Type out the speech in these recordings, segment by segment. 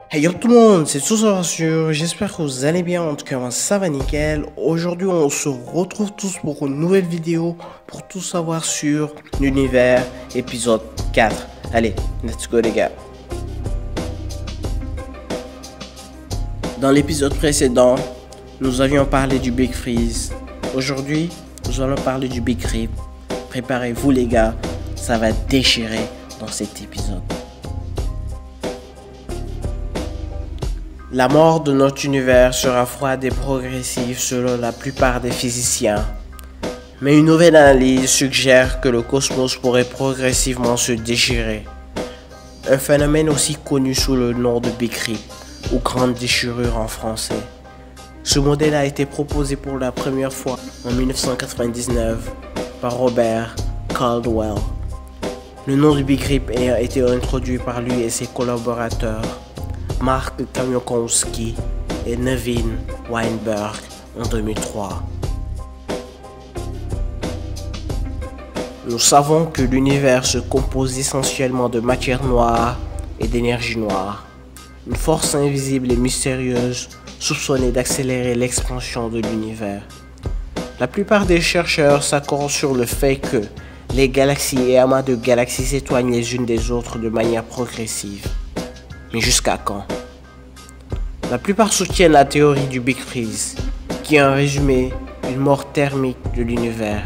Hey yo tout le monde, c'est Tout Savoir Sur, j'espère que vous allez bien, en tout cas moi ça va nickel. Aujourd'hui on se retrouve tous pour une nouvelle vidéo pour tout savoir sur l'univers épisode 4. Allez, let's go les gars. Dans l'épisode précédent, nous avions parlé du Big Freeze. Aujourd'hui, nous allons parler du Big Rip. Préparez-vous les gars, ça va déchirer dans cet épisode. La mort de notre univers sera froide et progressive selon la plupart des physiciens. Mais une nouvelle analyse suggère que le cosmos pourrait progressivement se déchirer. Un phénomène aussi connu sous le nom de Big Rip, ou grande déchirure en français. Ce modèle a été proposé pour la première fois en 1999 par Robert Caldwell. Le nom du Big Rip a été introduit par lui et ses collaborateurs, Mark Kamiokowski et Nevin Weinberg en 2003. Nous savons que l'univers se compose essentiellement de matière noire et d'énergie noire, une force invisible et mystérieuse soupçonnée d'accélérer l'expansion de l'univers. La plupart des chercheurs s'accordent sur le fait que les galaxies et amas de galaxies s'éloignent les unes des autres de manière progressive. Mais jusqu'à quand? La plupart soutiennent la théorie du Big Freeze, qui est en résumé une mort thermique de l'univers.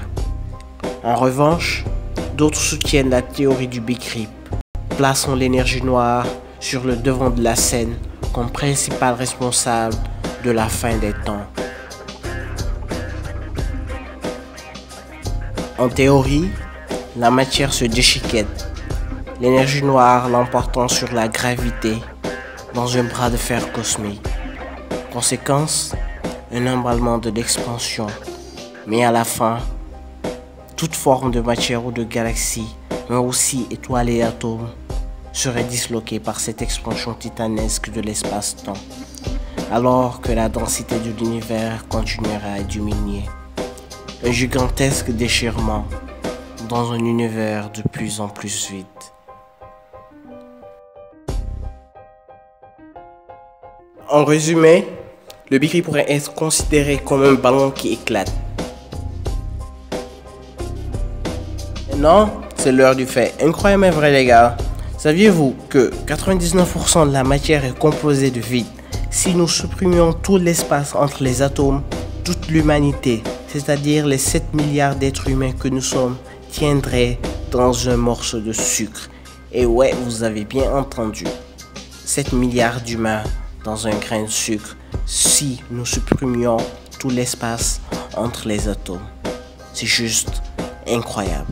En revanche, d'autres soutiennent la théorie du Big Rip, plaçant l'énergie noire sur le devant de la scène comme principal responsable de la fin des temps. En théorie, la matière se déchiquette, l'énergie noire l'emportant sur la gravité dans un bras de fer cosmique. Conséquence, un emballement de l'expansion. Mais à la fin, toute forme de matière ou de galaxie, mais aussi étoiles et atomes, serait disloquée par cette expansion titanesque de l'espace-temps, alors que la densité de l'univers continuera à diminuer. Un gigantesque déchirement dans un univers de plus en plus vide. En résumé, le Big Rip pourrait être considéré comme un ballon qui éclate. Maintenant, c'est l'heure du fait. Incroyable mais vrai les gars. Saviez-vous que 99% de la matière est composée de vide? Si nous supprimions tout l'espace entre les atomes, toute l'humanité, c'est-à-dire les 7 milliards d'êtres humains que nous sommes, tiendrait dans un morceau de sucre. Et ouais, vous avez bien entendu. 7 milliards d'humains dans un grain de sucre si nous supprimions tout l'espace entre les atomes. C'est juste incroyable.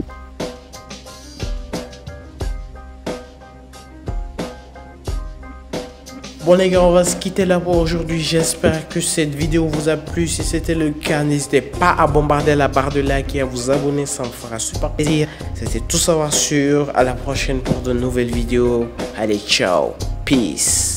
Bon les gars, on va se quitter là pour aujourd'hui. J'espère que cette vidéo vous a plu. Si c'était le cas, n'hésitez pas à bombarder la barre de like et à vous abonner, ça me fera super plaisir. C'était Tout Savoir Sur. À la prochaine pour de nouvelles vidéos. Allez, ciao, peace.